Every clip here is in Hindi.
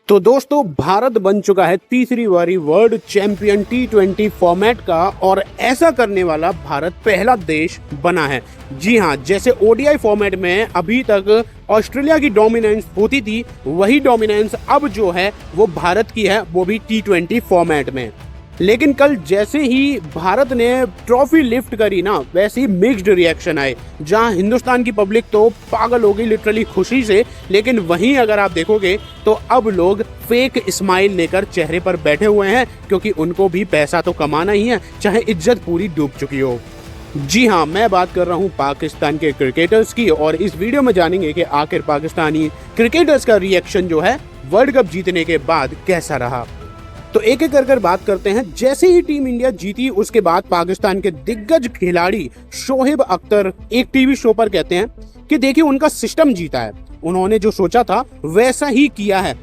तो दोस्तों भारत बन चुका है तीसरी बारी वर्ल्ड चैंपियन T20 फॉर्मेट का और ऐसा करने वाला भारत पहला देश बना है। जी हाँ, जैसे ओडीआई फॉर्मेट में अभी तक ऑस्ट्रेलिया की डोमिनेंस होती थी, वही डोमिनेंस अब जो है वो भारत की है, वो भी T20 फॉर्मेट में। लेकिन कल जैसे ही भारत ने ट्रॉफी लिफ्ट करी ना, वैसे ही मिक्स्ड रिएक्शन आए, जहां हिंदुस्तान की पब्लिक तो पागल हो गई लिटरली खुशी से, लेकिन वहीं अगर आप देखोगे तो अब लोग फेक स्माइल लेकर चेहरे पर बैठे हुए हैं, क्योंकि उनको भी पैसा तो कमाना ही है, चाहे इज्जत पूरी डूब चुकी हो। जी हाँ, मैं बात कर रहा हूँ पाकिस्तान के क्रिकेटर्स की, और इस वीडियो में जानेंगे कि आखिर पाकिस्तानी क्रिकेटर्स का रिएक्शन जो है वर्ल्ड कप जीतने के बाद कैसा रहा। तो एक एक कर बात करते हैं। जैसे ही टीम इंडिया जीती, उसके बाद पाकिस्तान के दिग्गज खिलाड़ी शोएब अख्तर एक टीवी शो पर कहते हैं कि देखिए उनका सिस्टम जीता है, उन्होंने जो सोचा था वैसा ही किया है।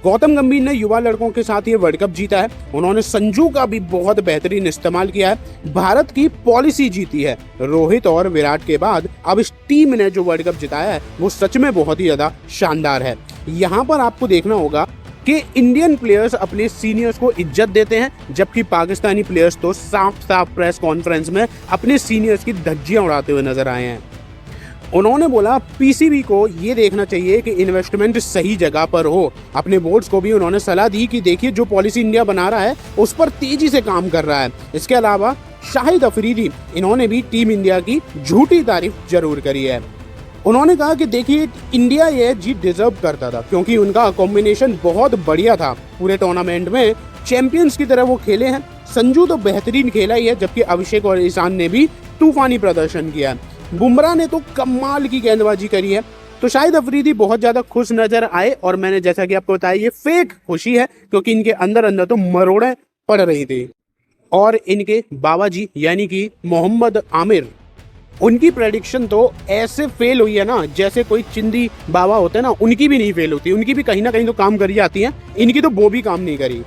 गौतम गंभीर ने युवा लड़कों के साथ ये वर्ल्ड कप जीता है, उन्होंने संजू का भी बहुत बेहतरीन इस्तेमाल किया है, भारत की पॉलिसी जीती है। रोहित और विराट के बाद अब इस टीम ने जो वर्ल्ड कप जिताया है वो सच में बहुत ही ज्यादा शानदार है। यहाँ पर आपको देखना होगा कि इंडियन प्लेयर्स अपने सीनियर्स को इज्जत देते हैं, जबकि पाकिस्तानी प्लेयर्स तो साफ साफ प्रेस कॉन्फ्रेंस में अपने सीनियर्स की धज्जियां उड़ाते हुए नजर आए हैं। उन्होंने बोला पीसीबी को ये देखना चाहिए कि इन्वेस्टमेंट सही जगह पर हो। अपने बोर्ड्स को भी उन्होंने सलाह दी कि देखिए जो पॉलिसी इंडिया बना रहा है उस पर तेजी से काम कर रहा है। इसके अलावा शाहिद अफरीदी, इन्होंने भी टीम इंडिया की झूठी तारीफ जरूर करी है। उन्होंने कहा कि देखिए इंडिया ये जीत डिजर्व करता था, क्योंकि उनका कॉम्बिनेशन बहुत बढ़िया था। पूरे टूर्नामेंट में चैंपियंस की तरह वो खेले हैं। संजू तो बेहतरीन खेला ही है, जबकि अभिषेक और ईशान ने भी तूफानी प्रदर्शन किया है। बुमराह ने तो कमाल की गेंदबाजी करी है। तो शाहिद अफरीदी बहुत ज्यादा खुश नजर आए, और मैंने जैसा कि आपको बताया ये फेक खुशी है, क्योंकि इनके अंदर अंदर तो मरोड़े पड़ रही थी। और इनके बाबा जी यानी कि मोहम्मद आमिर, उनकी प्रेडिक्शन तो ऐसे फेल हुई है ना, जैसे कोई चिंदी बाबा होते हैं ना, उनकी भी नहीं फेल होती, उनकी भी कहीं ना कहीं तो काम करी जाती है, इनकी तो वो भी काम नहीं करी।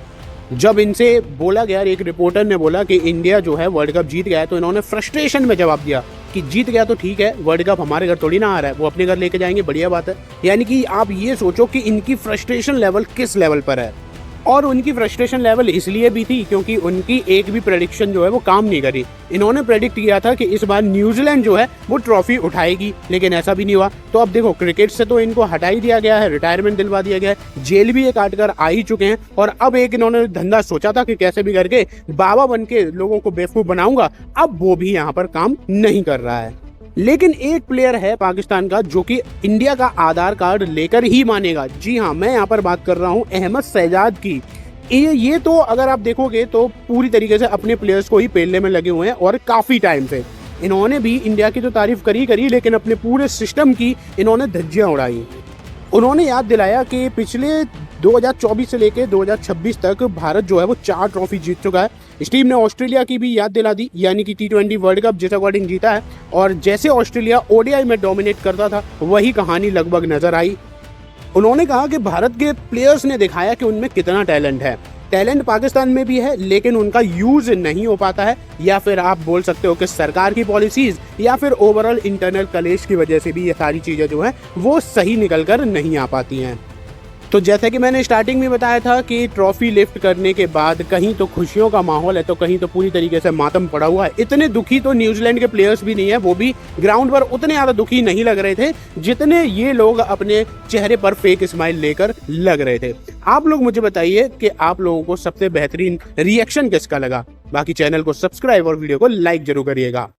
जब इनसे बोला गया, एक रिपोर्टर ने बोला कि इंडिया जो है वर्ल्ड कप जीत गया है, तो इन्होंने फ्रस्ट्रेशन में जवाब दिया कि जीत गया तो ठीक है, वर्ल्ड कप हमारे घर थोड़ी ना आ रहा है, वो अपने घर लेके जाएंगे, बढ़िया बात है। यानी कि आप ये सोचो कि इनकी फ्रस्ट्रेशन लेवल किस लेवल पर है। और उनकी फ्रस्ट्रेशन लेवल इसलिए भी थी क्योंकि उनकी एक भी प्रेडिक्शन जो है वो काम नहीं करी। इन्होंने प्रेडिक्ट किया था कि इस बार न्यूजीलैंड जो है वो ट्रॉफी उठाएगी, लेकिन ऐसा भी नहीं हुआ। तो अब देखो क्रिकेट से तो इनको हटा ही दिया गया है, रिटायरमेंट दिलवा दिया गया है, जेल भी ये काट कर आ ही चुके हैं। और अब एक इन्होंने धंधा सोचा था कि कैसे भी करके बाबा बन के लोगों को बेवकूफ बनाऊंगा, अब वो भी यहाँ पर काम नहीं कर रहा है। लेकिन एक प्लेयर है पाकिस्तान का जो कि इंडिया का आधार कार्ड लेकर ही मानेगा। जी हाँ, मैं यहाँ पर बात कर रहा हूँ अहमद शहजाद की। ये तो अगर आप देखोगे तो पूरी तरीके से अपने प्लेयर्स को ही पेलने में लगे हुए हैं, और काफी टाइम से इन्होंने भी इंडिया की तो तारीफ करी, लेकिन अपने पूरे सिस्टम की इन्होंने धज्जियां उड़ाई। उन्होंने याद दिलाया कि पिछले 2024 से लेकर 2026 तक भारत जो है वो 4 ट्रॉफी जीत चुका है। इस टीम ने ऑस्ट्रेलिया की भी याद दिला दी, यानी कि T20 वर्ल्ड कप जिस अकॉर्डिंग जीता है। और जैसे ऑस्ट्रेलिया ओडीआई में डोमिनेट करता था, वही कहानी लगभग नजर आई। उन्होंने कहा कि भारत के प्लेयर्स ने दिखाया कि उनमें कितना टैलेंट है। टैलेंट पाकिस्तान में भी है, लेकिन उनका यूज नहीं हो पाता है, या फिर आप बोल सकते हो कि सरकार की पॉलिसीज या फिर ओवरऑल इंटरनल कलेश की वजह से भी ये सारी चीजें जो है वो सही निकल कर नहीं आ पाती हैं। तो जैसा कि मैंने स्टार्टिंग में बताया था कि ट्रॉफी लिफ्ट करने के बाद कहीं तो खुशियों का माहौल है, तो कहीं तो पूरी तरीके से मातम पड़ा हुआ है। इतने दुखी तो न्यूजीलैंड के प्लेयर्स भी नहीं है, वो भी ग्राउंड पर उतने ज़्यादा दुखी नहीं लग रहे थे जितने ये लोग अपने चेहरे पर फेक स्माइल लेकर लग रहे थे। आप लोग मुझे बताइए कि आप लोगों को सबसे बेहतरीन रिएक्शन किसका लगा। बाकी चैनल को सब्सक्राइब और वीडियो को लाइक जरूर करिएगा।